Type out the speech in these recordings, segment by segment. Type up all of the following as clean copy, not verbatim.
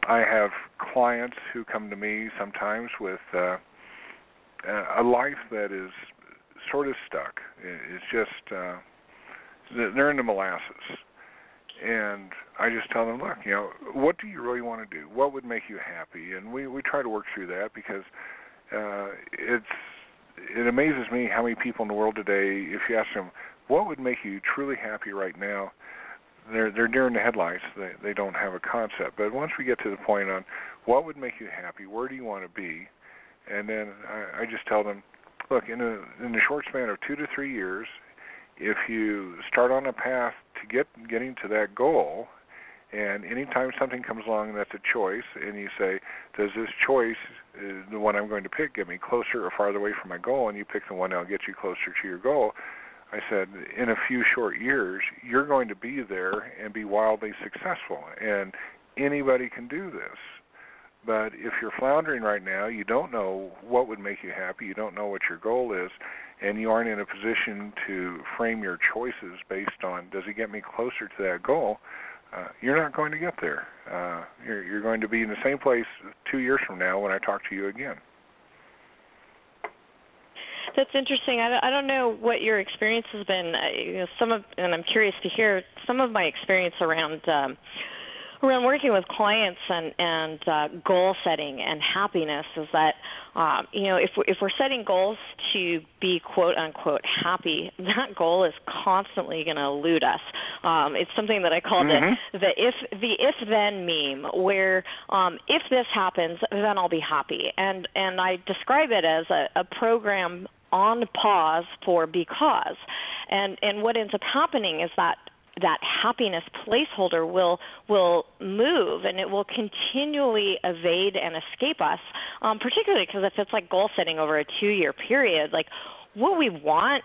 I have clients who come to me sometimes with a life that is sort of stuck. It's just they're in the molasses, and I just tell them, look, what do you really want to do? What would make you happy? And we try to work through that because it amazes me how many people in the world today, if you ask them, what would make you truly happy right now, they're deer in the headlights. They don't have a concept. But once we get to the point on what would make you happy, where do you want to be, and then I just tell them, look, in the short span of 2 to 3 years, if you start on a path to getting to that goal, and anytime something comes along that's a choice, and you say, does this choice, the one I'm going to pick, get me closer or farther away from my goal, and you pick the one that'll get you closer to your goal, I said, in a few short years, you're going to be there and be wildly successful, and anybody can do this. But if you're floundering right now, you don't know what would make you happy, you don't know what your goal is, and you aren't in a position to frame your choices based on, does it get me closer to that goal, you're not going to get there. You're going to be in the same place 2 years from now when I talk to you again. That's interesting. I don't know what your experience has been. And I'm curious to hear some of my experience around working with clients and goal setting and happiness is that if we're setting goals to be quote unquote happy, that goal is constantly going to elude us. It's something that I call the if then meme, where if this happens, then I'll be happy, and I describe it as a program on pause for because, and what ends up happening is that happiness placeholder will move, and it will continually evade and escape us, particularly because if it's like goal setting over a 2-year period, like what we want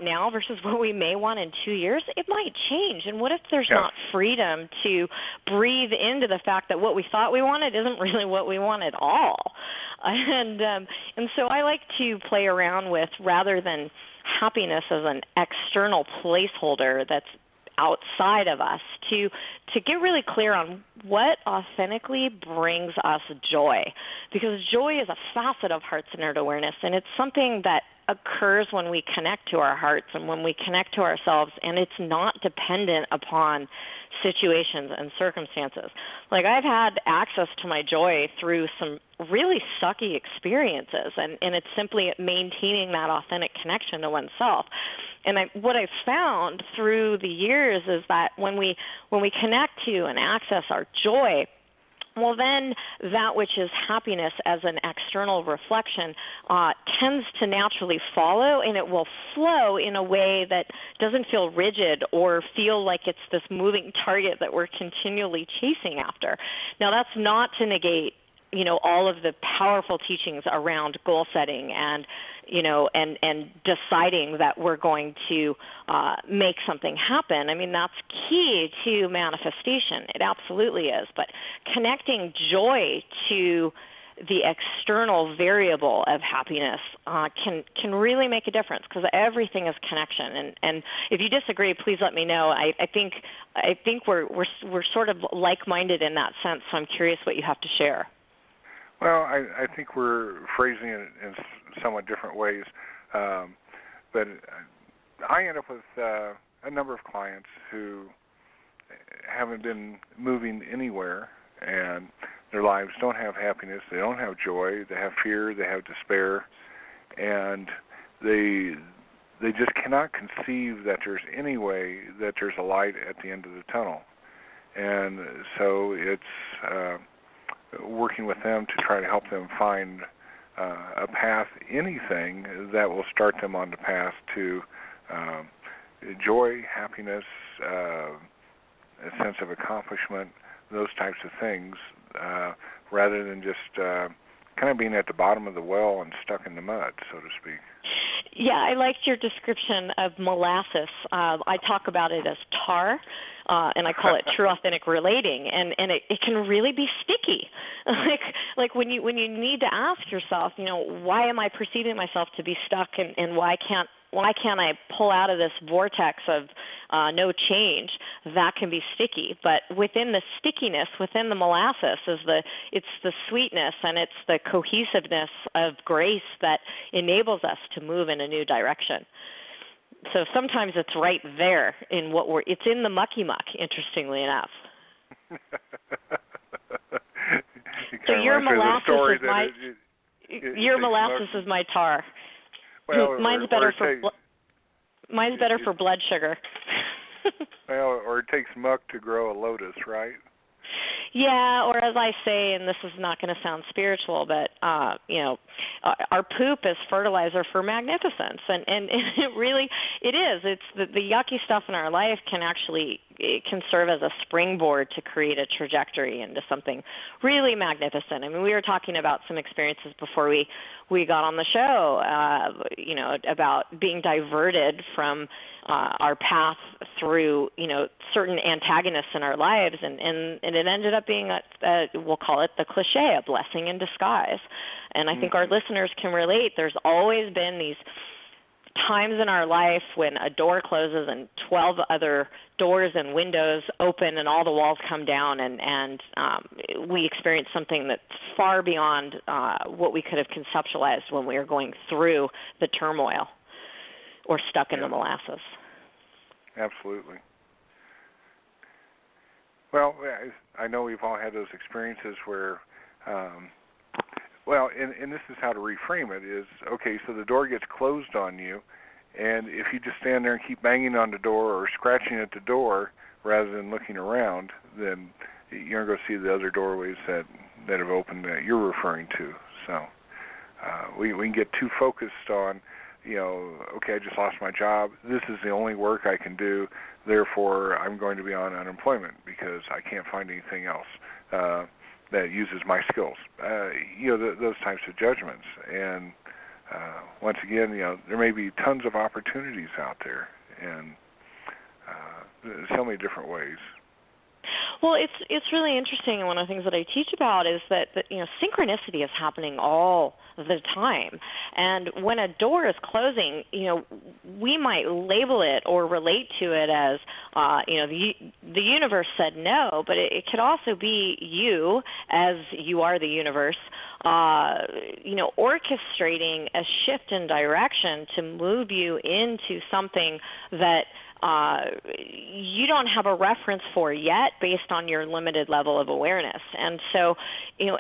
now versus what we may want in 2 years, it might change. And what if there's not freedom to breathe into the fact that what we thought we wanted isn't really what we want at all? And so I like to play around with, rather than happiness as an external placeholder that's outside of us, to get really clear on what authentically brings us joy, because joy is a facet of heart-centered awareness, and it's something that occurs when we connect to our hearts and when we connect to ourselves, and it's not dependent upon situations and circumstances. Like, I've had access to my joy through some really sucky experiences, and it's simply maintaining that authentic connection to oneself. And what I've found through the years is that when we connect to and access our joy, well, then that which is happiness as an external reflection tends to naturally follow, and it will flow in a way that doesn't feel rigid or feel like it's this moving target that we're continually chasing after. Now, that's not to negate, all of the powerful teachings around goal setting and deciding that we're going to make something happen. I mean, that's key to manifestation. It absolutely is. But connecting joy to the external variable of happiness can really make a difference, because everything is connection. And if you disagree, please let me know. I think we're sort of like-minded in that sense. So I'm curious what you have to share. Well, I think we're phrasing it in somewhat different ways, but I end up with a number of clients who haven't been moving anywhere, and their lives don't have happiness, they don't have joy, they have fear, they have despair, and they just cannot conceive that there's any way that there's a light at the end of the tunnel. And so it's working with them to try to help them find a path, anything that will start them on the path to joy, happiness, a sense of accomplishment, those types of things, rather than just kind of being at the bottom of the well and stuck in the mud, so to speak. Yeah, I liked your description of molasses. I talk about it as tar, and I call it true authentic relating, and it can really be sticky. like when you need to ask yourself, why am I perceiving myself to be stuck, and why can't I pull out of this vortex of no change? that can be sticky. But within the stickiness, within the molasses, it's the sweetness and it's the cohesiveness of grace that enables us to move in a new direction. So sometimes it's right there in it's in the mucky muck, interestingly enough. So your molasses is my tar. Well, mine's better for blood sugar. Well, or it takes muck to grow a lotus, right? Yeah, or as I say, and this is not going to sound spiritual, but our poop is fertilizer for magnificence, and it is. It's the yucky stuff in our life it can serve as a springboard to create a trajectory into something really magnificent. I mean, we were talking about some experiences before we got on the show, about being diverted from our path through, certain antagonists in our lives, and it ended up being we'll call it the cliche, a blessing in disguise. And I think our listeners can relate. There's always been these times in our life when a door closes and 12 other doors and windows open and all the walls come down, and we experience something that's far beyond what we could have conceptualized when we were going through the turmoil or stuck in the molasses. Absolutely. Well, I know we've all had those experiences where, and this is how to reframe it is, okay, so the door gets closed on you, and if you just stand there and keep banging on the door or scratching at the door rather than looking around, then you're going to see the other doorways that have opened that you're referring to. So we can get too focused on, okay, I just lost my job. This is the only work I can do. Therefore, I'm going to be on unemployment because I can't find anything else that uses my skills. Those types of judgments. And once again, there may be tons of opportunities out there, and so many different ways. Well, it's really interesting, and one of the things that I teach about is that synchronicity is happening all the time. And when a door is closing, we might label it or relate to it as, the universe said no, but it could also be you, as you are the universe, orchestrating a shift in direction to move you into something that you don't have a reference for yet based on your limited level of awareness. And so,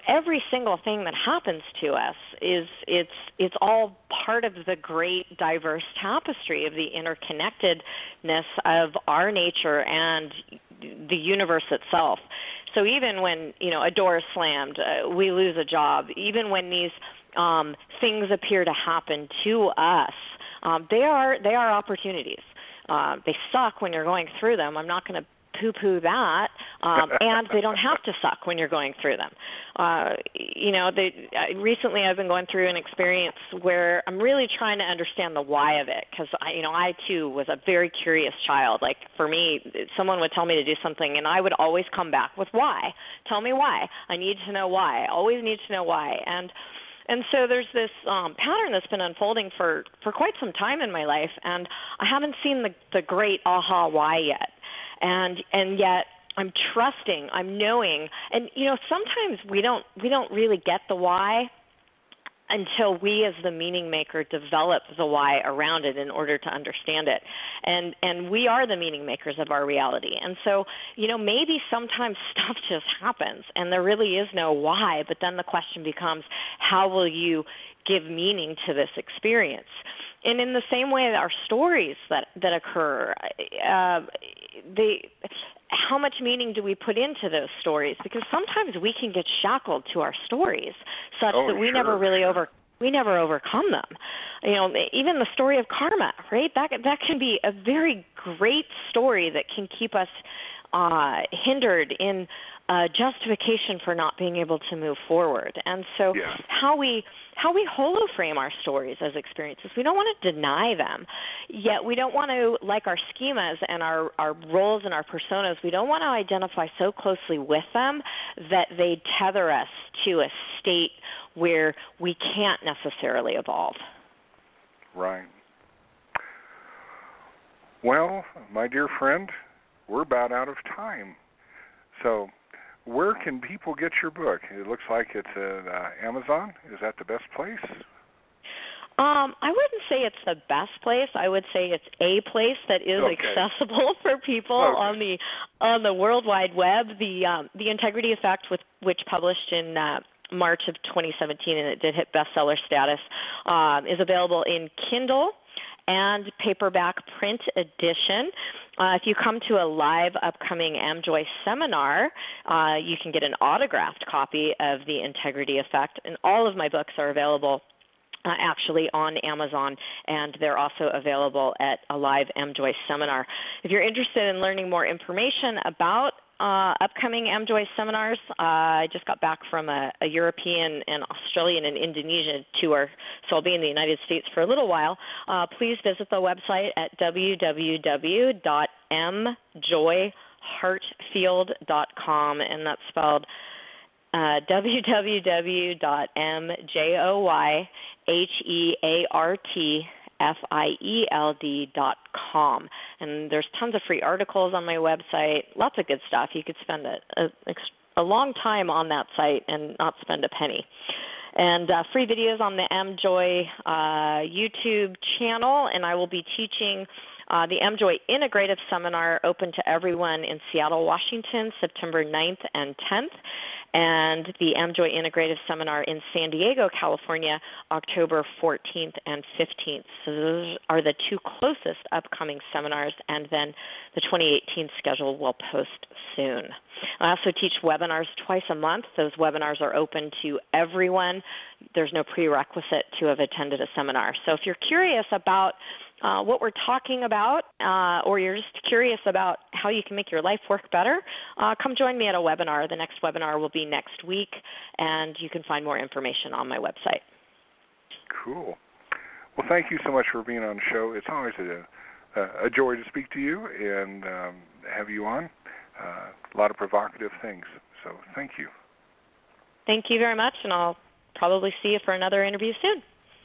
every single thing that happens to us it's all part of the great diverse tapestry of the interconnectedness of our nature and the universe itself. So even when, a door is slammed, we lose a job, even when these things appear to happen to us, they are opportunities. They suck when you're going through them. I'm not going to poo-poo that, and they don't have to suck when you're going through them. Recently I've been going through an experience where I'm really trying to understand the why of it, because I too was a very curious child. Like, for me, someone would tell me to do something, and I would always come back with why. Tell me why. I need to know why. I always need to know why. And so there's this pattern that's been unfolding for quite some time in my life, and I haven't seen the great aha why yet. And yet I'm trusting, I'm knowing, and sometimes we don't really get the why until we as the meaning maker develop the why around it in order to understand it. And we are the meaning makers of our reality. And so, maybe sometimes stuff just happens and there really is no why, but then the question becomes, how will you give meaning to this experience? And in the same way that our stories that occur, how much meaning do we put into those stories? Because sometimes we can get shackled to our stories such that we never really overcome them. Even the story of karma, right? That can be a very great story that can keep us hindered in justification for not being able to move forward. And so how we holoframe our stories as experiences, we don't want to deny them, yet we don't want to, like our schemas and our roles and our personas, we don't want to identify so closely with them that they tether us to a state where we can't necessarily evolve. Right. Well, my dear friend, we're about out of time. So where can people get your book? It looks like it's at Amazon. Is that the best place? I wouldn't say it's the best place. I would say it's a place that is accessible for people on the World Wide Web. The Integrity Effect, which published in March of 2017, and it did hit bestseller status, is available in Kindle and paperback print edition. If you come to a live upcoming AmJoy seminar, you can get an autographed copy of The Integrity Effect, and all of my books are available actually on Amazon, and they're also available at a live AmJoy seminar. If you're interested in learning more information about upcoming AmJoy seminars, I just got back from a European and Australian and Indonesian tour, so I'll be in the United States for a little while. Please visit the website at www.mjoyheartfield.com, and that's spelled www.mjoyheartfield.com. And there's tons of free articles on my website, lots of good stuff. You could spend a long time on that site and not spend a penny. And free videos on the AmJoy YouTube channel, and I will be teaching the AmJoy Integrative Seminar open to everyone in Seattle, Washington, September 9th and 10th, and the AmJoy Integrative Seminar in San Diego, California, October 14th and 15th. So those are the two closest upcoming seminars, and then the 2018 schedule will post soon. I also teach webinars twice a month. Those webinars are open to everyone. There's no prerequisite to have attended a seminar. So if you're curious about what we're talking about, or you're just curious about how you can make your life work better, come join me at a webinar. The next webinar will be next week, and you can find more information on my website. Cool. Well, thank you so much for being on the show. It's always a joy to speak to you and have you on. A lot of provocative things, so thank you. Thank you very much, and I'll probably see you for another interview soon.